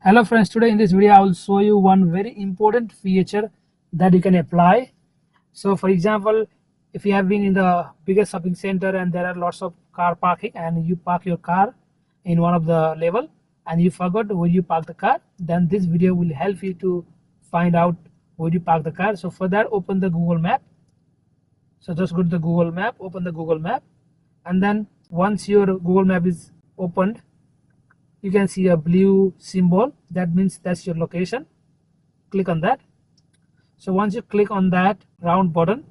Hello friends, today in this video I will show you one very important feature that you can apply. So for example, if you have been in the biggest shopping center and there are lots of car parking and you park your car in one of the level and you forgot where you park the car, then this video will help you to find out where you park the car. So for that, open the Google Map. So just go to the Google Map, open the Google Map, and then once your Google Map is opened, you can see a blue symbol. That means that's your location. Click on that. So once you click on that round button,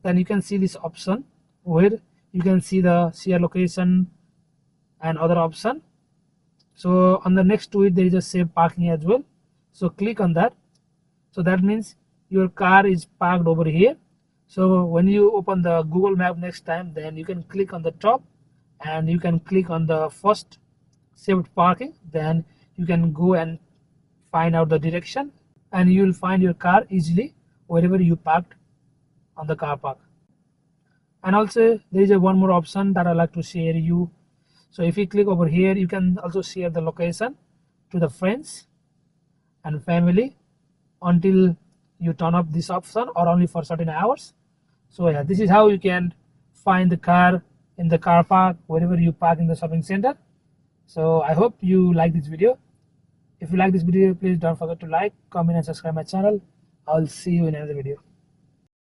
then you can see this option where you can see the share location and other option. So on the next to it, there is a save parking as well. So click on that. So that means your car is parked over here. So when you open the Google Map next time, then you can click on the top and you can click on the first saved parking. Then you can go and find out the direction and you will find your car easily wherever you parked on the car park. And also there is one more option that I like to share you. So if you click over here, you can also share the location to the friends and family until you turn off this option or only for certain hours. So yeah, this is how you can find the car in the car park wherever you park in the shopping center. So I hope you like this video. If you like this video, please don't forget to like, comment and subscribe my channel. I'll see you in another video.